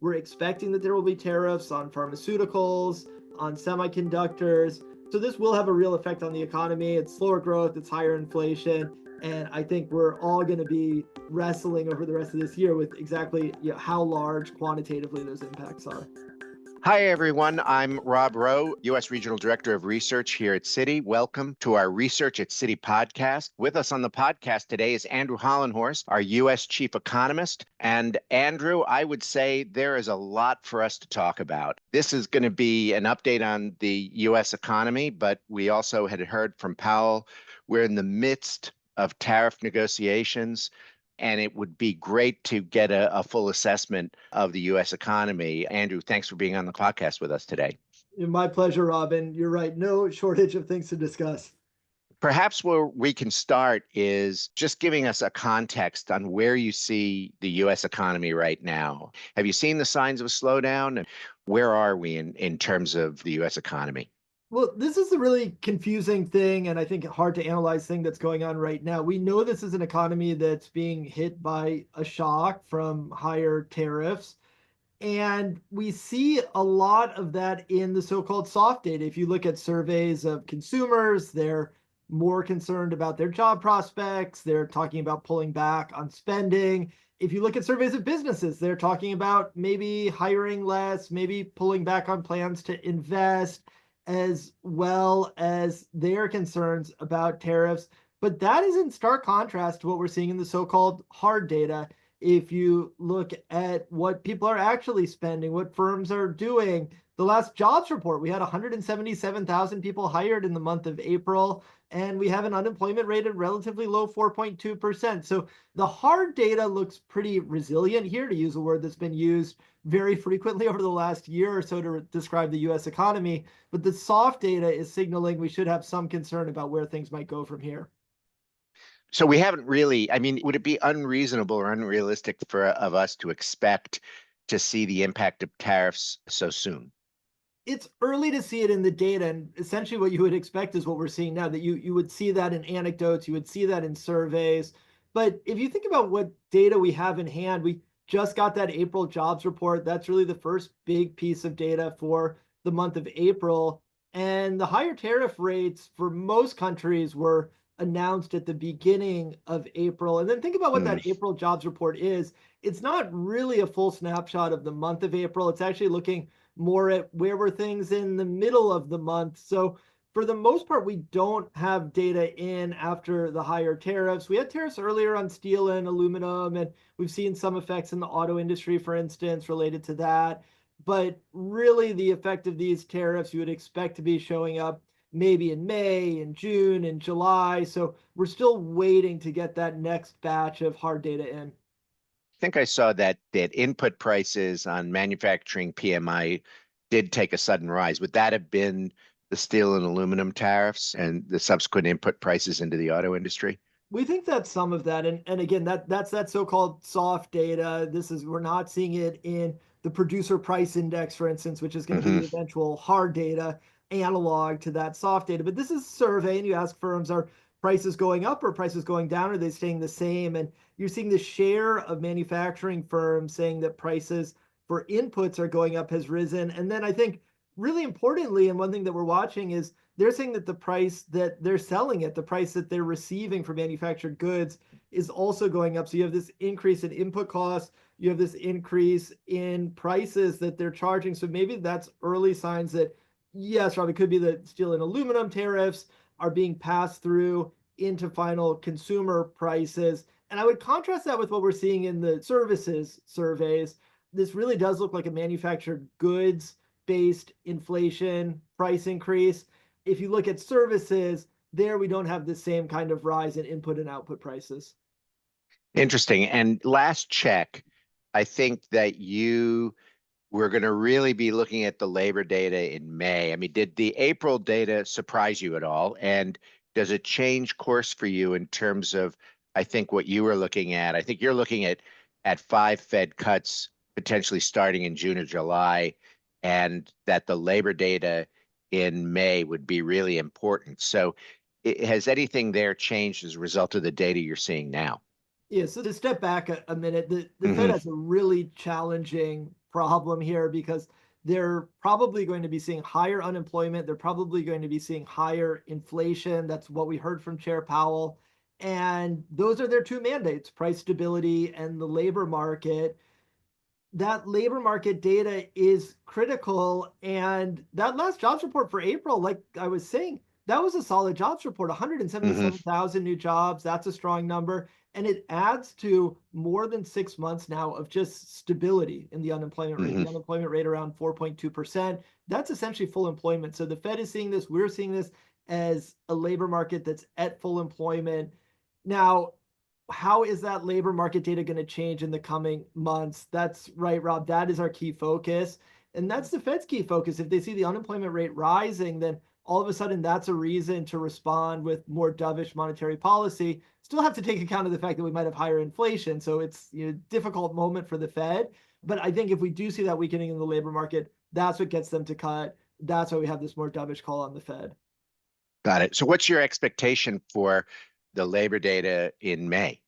We're expecting that there will be tariffs on pharmaceuticals, on semiconductors. So this will have a real effect on the economy. It's slower growth, it's higher inflation. And I think we're all going to be wrestling over the rest of this year with exactly how large quantitatively those impacts are. Hi, everyone. I'm Rob Rowe, U.S. Regional Director of Research here at Citi. Welcome to our Research at Citi podcast. With us on the podcast today is Andrew Hollenhorst, our U.S. Chief Economist. And Andrew, I would say there is a lot for us to talk about. This is going to be an update on the U.S. economy, but we also had heard from Powell. We're in the midst of tariff negotiations, and it would be great to get a full assessment of the U.S. economy. Andrew, thanks for being on the podcast with us today. My pleasure, Robin. You're right. No shortage of things to discuss. Perhaps where we can start is just giving us a context on where you see the U.S. economy right now. Have you seen the signs of a slowdown? And where are we in terms of the U.S. economy? Well, this is the really confusing thing, and I think hard to analyze thing that's going on right now. We know this is an economy that's being hit by a shock from higher tariffs. And we see a lot of that in the so-called soft data. If you look at surveys of consumers, they're more concerned about their job prospects. They're talking about pulling back on spending. If you look at surveys of businesses, they're talking about maybe hiring less, maybe pulling back on plans to invest, as well as their concerns about tariffs. But that is in stark contrast to what we're seeing in the so-called hard data. If you look at what people are actually spending, what firms are doing, the last jobs report, we had 177,000 people hired in the month of April, and we have an unemployment rate at relatively low 4.2%. So the hard data looks pretty resilient here, to use a word that's been used very frequently over the last year or so to describe the US economy. But the soft data is signaling we should have some concern about where things might go from here. So we haven't really, would it be unreasonable or unrealistic of us to expect to see the impact of tariffs so soon? It's early to see it in the data, and essentially what you would expect is what we're seeing now, that you would see that in anecdotes, you would see that in surveys. But if you think about what data we have in hand, we just got that April jobs report. That's really the first big piece of data for the month of April. And the higher tariff rates for most countries were announced at the beginning of April. And then think about what that April jobs report is. It's not really a full snapshot of the month of April. It's actually looking more at where were things in the middle of the month. So for the most part, we don't have data in after the higher tariffs. We had tariffs earlier on steel and aluminum, and we've seen some effects in the auto industry, for instance, related to that. But really, the effect of these tariffs you would expect to be showing up maybe in May, in June, in July. So we're still waiting to get that next batch of hard data in. I think I saw that input prices on manufacturing PMI did take a sudden rise. Would that have been the steel and aluminum tariffs and the subsequent input prices into the auto industry? We think that's some of that. And again, that's that so-called soft data. We're not seeing it in the producer price index, for instance, which is going to be the eventual hard data analog to that soft data. But this is a survey, and you ask firms, are prices going up or prices going down? Are they staying the same? And you're seeing the share of manufacturing firms saying that prices for inputs are going up has risen. And then I think really importantly, and one thing that we're watching is they're saying that the price that they're selling at, the price that they're receiving for manufactured goods is also going up. So you have this increase in input costs, you have this increase in prices that they're charging. So maybe that's early signs that, yes, Rob, it could be that steel and aluminum tariffs are being passed through into final consumer prices. And I would contrast that with what we're seeing in the services surveys. This really does look like a manufactured goods based inflation price increase. If you look at services, there we don't have the same kind of rise in input and output prices. Interesting. And last check, I think that we're going to really be looking at the labor data in May. Did the April data surprise you at all? And does it change course for you in terms of, I think, what you were looking at? I think you're looking at 5 Fed cuts potentially starting in June or July, and that the labor data in May would be really important. So has anything there changed as a result of the data you're seeing now? Yeah, so to step back a minute, the Fed has a really challenging problem here because they're probably going to be seeing higher unemployment. They're probably going to be seeing higher inflation. That's what we heard from Chair Powell. And those are their two mandates, price stability and the labor market. That labor market data is critical. And that last jobs report for April, like I was saying, that was a solid jobs report, Hmm. 177,000 new jobs. That's a strong number. And it adds to more than 6 months now of just stability in the unemployment rate. Hmm. The unemployment rate around 4.2%. That's essentially full employment. So the Fed is seeing this. We're seeing this as a labor market that's at full employment. Now, how is that labor market data going to change in the coming months? That's right, Rob. That is our key focus. And that's the Fed's key focus. If they see the unemployment rate rising, then all of a sudden that's a reason to respond with more dovish monetary policy. Still have to take account of the fact that we might have higher inflation. So it's a difficult moment for the Fed. But I think if we do see that weakening in the labor market, that's what gets them to cut. That's why we have this more dovish call on the Fed. Got it. So what's your expectation for the labor data in May?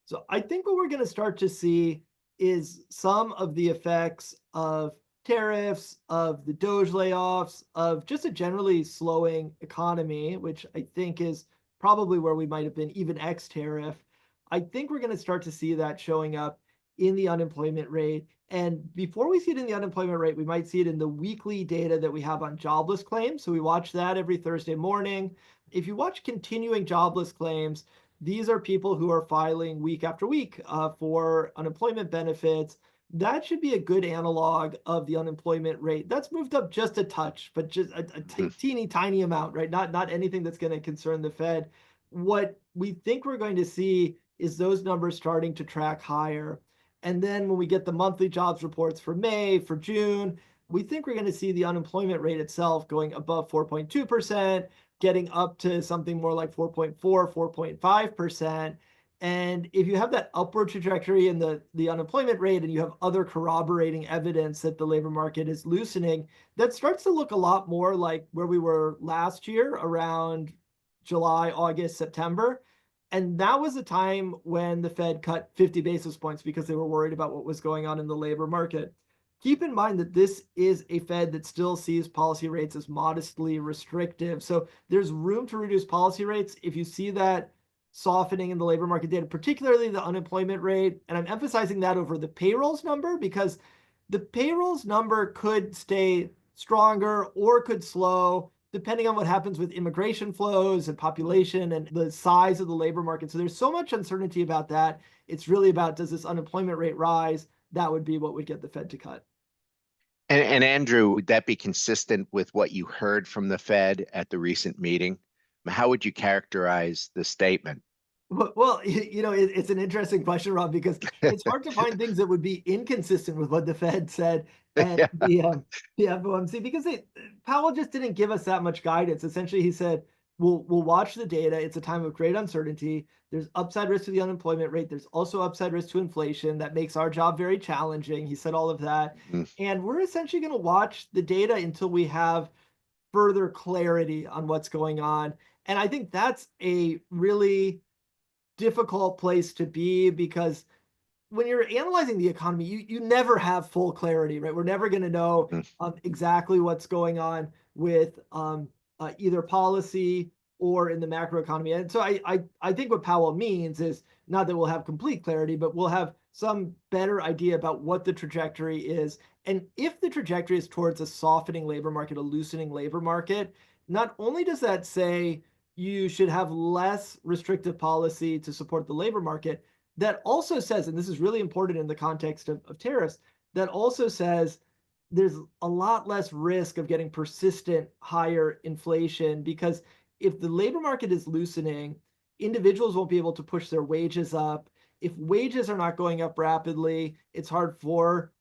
So I think what we're going to start to see is some of the effects of tariffs, of the DOGE layoffs, of just a generally slowing economy, which I think is probably where we might have been even ex tariff. I think we're going to start to see that showing up in the unemployment rate. And before we see it in the unemployment rate, we might see it in the weekly data that we have on jobless claims. So we watch that every Thursday morning. If you watch continuing jobless claims, these are people who are filing week after week for unemployment benefits. That should be a good analog of the unemployment rate. That's moved up just a touch, but just a teeny tiny amount, right? Not anything that's going to concern the Fed. What we think we're going to see is those numbers starting to track higher. And then when we get the monthly jobs reports for May, for June, we think we're going to see the unemployment rate itself going above 4.2%, getting up to something more like 4.4, 4.5%. And if you have that upward trajectory in the unemployment rate and you have other corroborating evidence that the labor market is loosening, that starts to look a lot more like where we were last year around July, August, September. And that was a time when the Fed cut 50 basis points because they were worried about what was going on in the labor market. Keep in mind that this is a Fed that still sees policy rates as modestly restrictive. So there's room to reduce policy rates. If you see that softening in the labor market data, particularly the unemployment rate, and I'm emphasizing that over the payrolls number because the payrolls number could stay stronger or could slow depending on what happens with immigration flows and population and the size of the labor market. So there's so much uncertainty about that. It's really about, does this unemployment rate rise? That would be what would get the Fed to cut. And Andrew, would that be consistent with what you heard from the Fed at the recent meeting? How would you characterize the statement? Well, it's an interesting question, Rob, because it's hard to find things that would be inconsistent with what the Fed said and Yeah. the FOMC because Powell just didn't give us that much guidance. Essentially, he said, we'll watch the data. It's a time of great uncertainty. There's upside risk to the unemployment rate. There's also upside risk to inflation. That makes our job very challenging. He said all of that. Mm. And we're essentially going to watch the data until we have further clarity on what's going on. And I think that's a really difficult place to be because when you're analyzing the economy, you never have full clarity, right? We're never going to know Mm. exactly what's going on with either policy or in the macroeconomy. And so I think what Powell means is not that we'll have complete clarity, but we'll have some better idea about what the trajectory is. And if the trajectory is towards a softening labor market, a loosening labor market, not only does that say you should have less restrictive policy to support the labor market, that also says, and this is really important in the context of tariffs, that also says there's a lot less risk of getting persistent higher inflation because if the labor market is loosening, individuals won't be able to push their wages up. If wages are not going up rapidly, it's hard for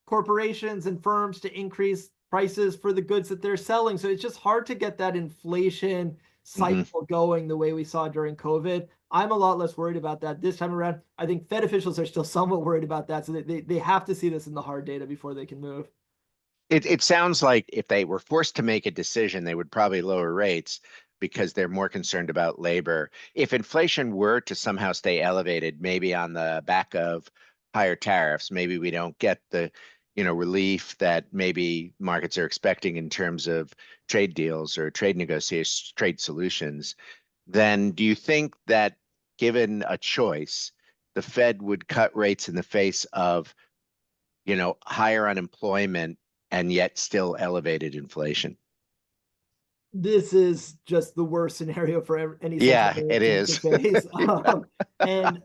corporations and firms to increase prices for the goods that they're selling. So it's just hard to get that inflation Mhm. cycle going the way we saw during COVID. I'm a lot less worried about that this time around. I think Fed officials are still somewhat worried about that. So they have to see this in the hard data before they can move. It sounds like if they were forced to make a decision, they would probably lower rates because they're more concerned about labor. If inflation were to somehow stay elevated, maybe on the back of higher tariffs, maybe we don't get the relief that maybe markets are expecting in terms of trade deals or trade negotiations, trade solutions, then do you think that given a choice, the Fed would cut rates in the face of, higher unemployment and yet still elevated inflation? This is just the worst scenario for any central Yeah, it bank to is. face. And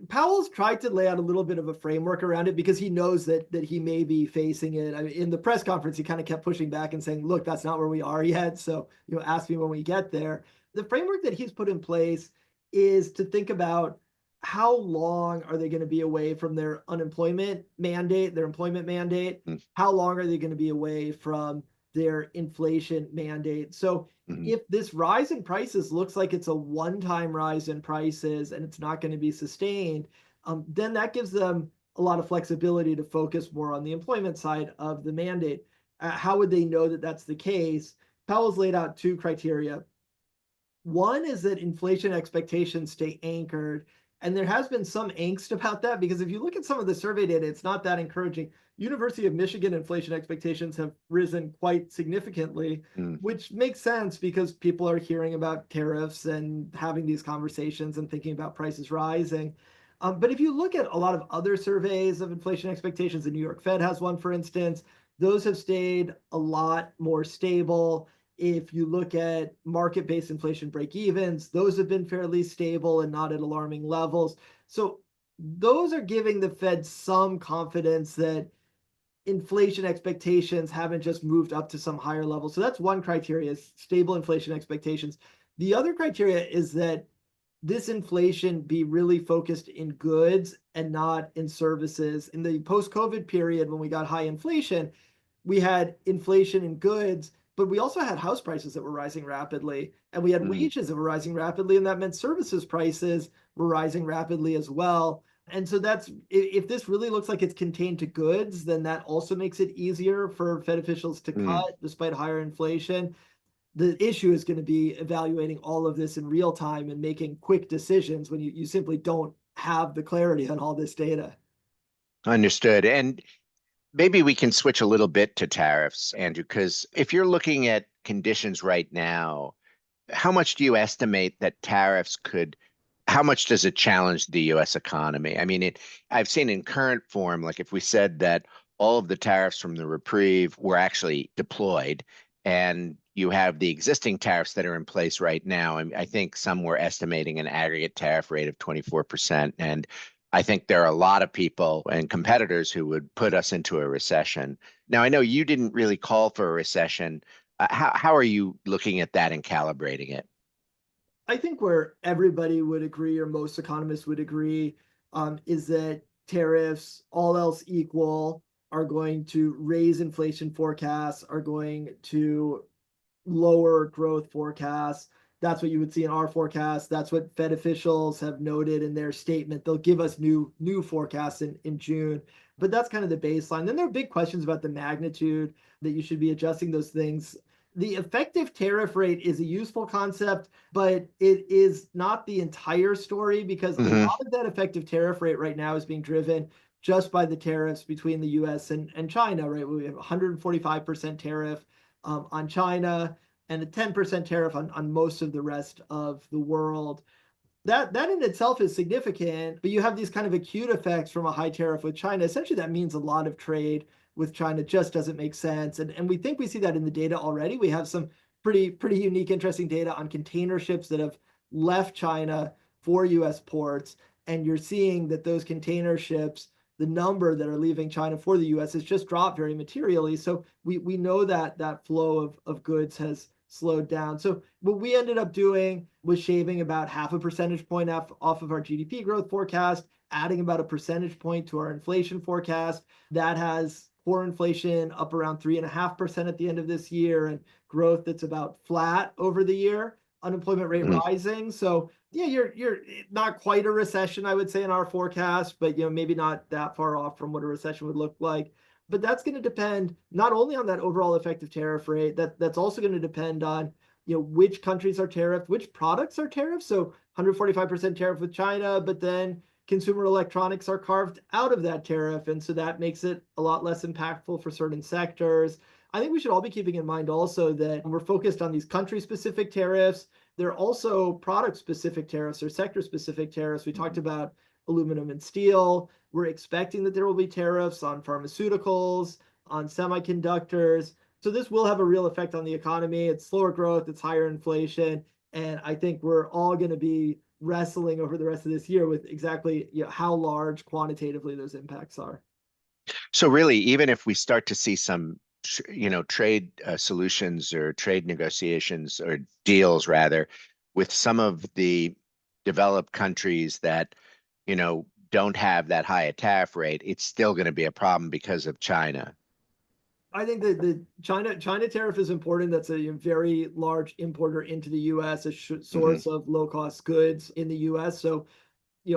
Powell's tried to lay out a little bit of a framework around it because he knows that he may be facing it. I mean, in the press conference, he kind of kept pushing back and saying, "Look, that's not where we are yet. So, ask me when we get there." The framework that he's put in place is to think about how long are they going to be away from their unemployment mandate, their employment mandate? How long are they going to be away from their inflation mandate? So Mm-hmm. if this rise in prices looks like it's a one-time rise in prices and it's not going to be sustained, then that gives them a lot of flexibility to focus more on the employment side of the mandate. How would they know that that's the case? Powell's laid out two criteria. One is that inflation expectations stay anchored. And there has been some angst about that because if you look at some of the survey data, it's not that encouraging. University of Michigan inflation expectations have risen quite significantly, which makes sense because people are hearing about tariffs and having these conversations and thinking about prices rising. But if you look at a lot of other surveys of inflation expectations, the New York Fed has one, for instance, those have stayed a lot more stable. If you look at market-based inflation break-evens, those have been fairly stable and not at alarming levels. So those are giving the Fed some confidence that inflation expectations haven't just moved up to some higher level. So that's one criteria, is stable inflation expectations. The other criteria is that this inflation be really focused in goods and not in services. In the post-COVID period, when we got high inflation, we had inflation in goods, but we also had house prices that were rising rapidly, and we had wages that were rising rapidly, and that meant services prices were rising rapidly as well. And so that's, if this really looks like it's contained to goods, then that also makes it easier for Fed officials to cut despite higher inflation. The issue is going to be evaluating all of this in real time and making quick decisions when you simply don't have the clarity on all this data. Understood. And maybe we can switch a little bit to tariffs, Andrew, because if you're looking at conditions right now, how much do you estimate that tariffs could, how much does it challenge the US economy? I mean, I've seen in current form, like if we said that all of the tariffs from the reprieve were actually deployed and you have the existing tariffs that are in place right now, I think some were estimating an aggregate tariff rate of 24%. And I think there are a lot of people and competitors who would put us into a recession. Now, I know you didn't really call for a recession. How are you looking at that and calibrating it? I think where everybody would agree, or most economists would agree, is that tariffs, all else equal, are going to raise inflation forecasts, are going to lower growth forecasts. That's what you would see in our forecast. That's what Fed officials have noted in their statement. They'll give us new forecasts in June, but that's kind of the baseline. Then there are big questions about the magnitude that you should be adjusting those things. The effective tariff rate is a useful concept, but it is not the entire story because a lot of that effective tariff rate right now is being driven just by the tariffs between the US and China, right? We have 145% tariff on China and a 10% tariff on most of the rest of the world. That in itself is significant, but you have these kind of acute effects from a high tariff with China. Essentially, that means a lot of trade with China just doesn't make sense. And we think we see that in the data already. We have some pretty unique, interesting data on container ships that have left China for US ports. And you're seeing that those container ships, the number that are leaving China for the US has just dropped very materially. So we know that that flow of goods has slowed down. So what we ended up doing was shaving about half a percentage point off of our GDP growth forecast, adding about a percentage point to our inflation forecast. That has core inflation up around 3.5% at the end of this year and growth that's about flat over the year, unemployment rate rising. So yeah, you're not quite a recession, I would say, in our forecast, but maybe not that far off from what a recession would look like. But that's going to depend not only on that overall effective tariff rate, that's also going to depend on which countries are tariffed, which products are tariffed. So 145% tariff with China, but then consumer electronics are carved out of that tariff. And so that makes it a lot less impactful for certain sectors. I think we should all be keeping in mind also that we're focused on these country-specific tariffs. There are also product-specific tariffs or sector-specific tariffs. We talked about aluminum and steel. We're expecting that there will be tariffs on pharmaceuticals, on semiconductors. So this will have a real effect on the economy. It's slower growth, it's higher inflation. And I think we're all going to be wrestling over the rest of this year with exactly how large quantitatively those impacts are. So really, even if we start to see some, trade solutions or trade negotiations or deals rather, with some of the developed countries that, don't have that high a tariff rate, it's still going to be a problem because of China. I think that the China tariff is important. That's a very large importer into the U.S., a source of low-cost goods in the U.S. So,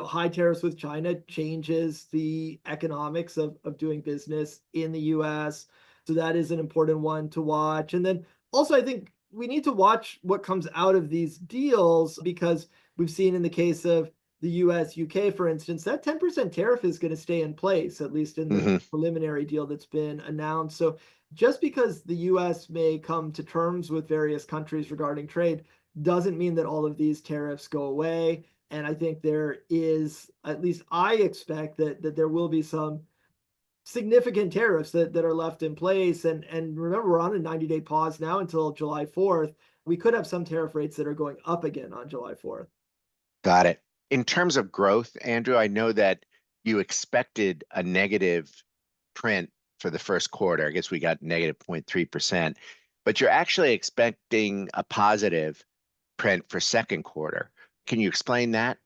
high tariffs with China changes the economics of doing business in the U.S. So that is an important one to watch. And then also, I think we need to watch what comes out of these deals, because we've seen in the case of the US, UK, for instance, that 10% tariff is going to stay in place, at least in the preliminary deal that's been announced. So just because the US may come to terms with various countries regarding trade doesn't mean that all of these tariffs go away. And I think there is, at least I expect that there will be some significant tariffs that are left in place. And remember, we're on a 90-day pause now until July 4th. We could have some tariff rates that are going up again on July 4th. Got it. In terms of growth, Andrew, I know that you expected a negative print for the first quarter. I guess we got negative 0.3%, but you're actually expecting a positive print for second quarter. Can you explain that?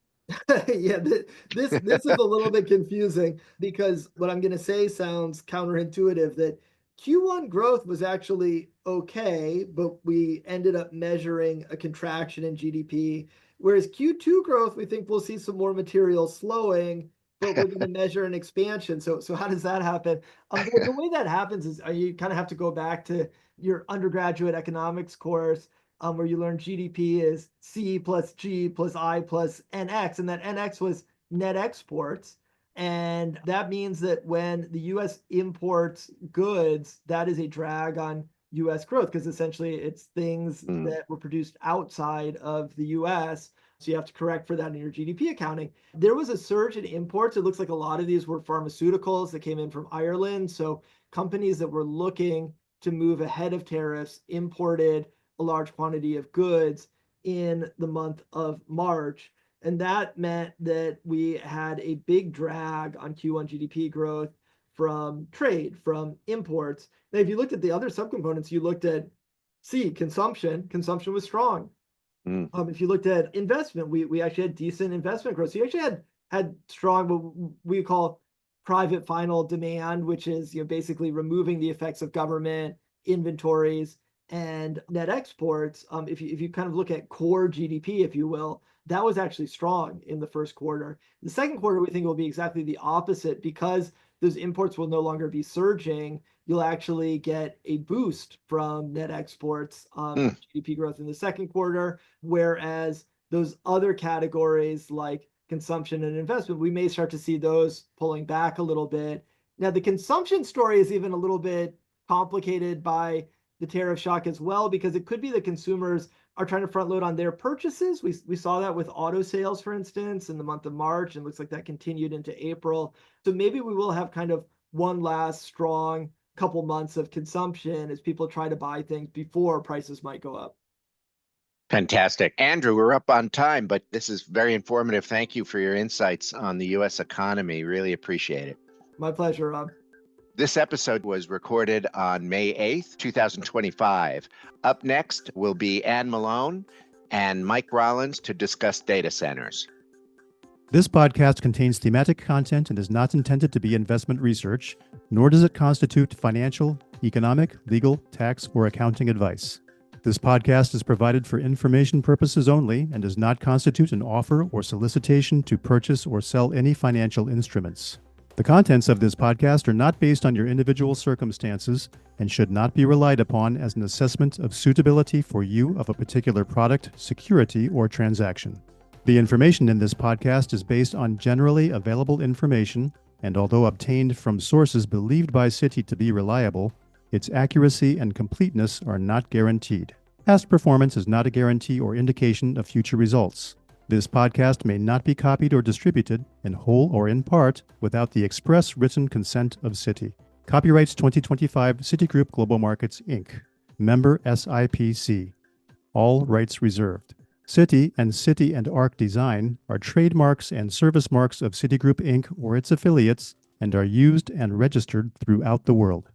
Yeah, this is a little bit confusing, because what I'm going to say sounds counterintuitive, that Q1 growth was actually okay, but we ended up measuring a contraction in GDP. Whereas Q2 growth, we think we'll see some more material slowing, but we're going to measure an expansion. So how does that happen? The way that happens is you kind of have to go back to your undergraduate economics course, where you learn GDP is C plus G plus I plus NX, and that NX was net exports. And that means that when the US imports goods, that is a drag on US growth, because essentially it's things that were produced outside of the US. So you have to correct for that in your GDP accounting. There was a surge in imports. It looks like a lot of these were pharmaceuticals that came in from Ireland. So companies that were looking to move ahead of tariffs imported a large quantity of goods in the month of March. And that meant that we had a big drag on Q1 GDP growth from trade, from imports. Now, if you looked at the other subcomponents, you looked at consumption was strong. If you looked at investment, we actually had decent investment growth. So you actually had strong, what we call private final demand, which is basically removing the effects of government, inventories, and net exports. If you kind of look at core GDP, if you will, that was actually strong in the first quarter. The second quarter, we think, will be exactly the opposite, because those imports will no longer be surging. You'll actually get a boost from net exports GDP growth in the second quarter, whereas those other categories like consumption and investment, we may start to see those pulling back a little bit. Now, the consumption story is even a little bit complicated by the tariff shock as well, because it could be that consumers are trying to front load on their purchases. We saw that with auto sales, for instance, in the month of March, and looks like that continued into April. So maybe we will have kind of one last strong couple months of consumption as people try to buy things before prices might go up. Fantastic. Andrew, we're up on time, but this is very informative. Thank you for your insights on the U.S. economy. Really appreciate it. My pleasure, Rob. This episode was recorded on May 8th, 2025. Up next will be Ann Malone and Mike Rollins to discuss data centers. This podcast contains thematic content and is not intended to be investment research, nor does it constitute financial, economic, legal, tax, or accounting advice. This podcast is provided for information purposes only and does not constitute an offer or solicitation to purchase or sell any financial instruments. The contents of this podcast are not based on your individual circumstances and should not be relied upon as an assessment of suitability for you of a particular product, security, or transaction. The information in this podcast is based on generally available information, and although obtained from sources believed by Citi to be reliable, its accuracy and completeness are not guaranteed. Past performance is not a guarantee or indication of future results. This podcast may not be copied or distributed, in whole or in part, without the express written consent of Citi. Copyrights 2025 Citigroup Global Markets, Inc. Member SIPC. All rights reserved. Citi and Arc Design are trademarks and service marks of Citigroup Inc. or its affiliates and are used and registered throughout the world.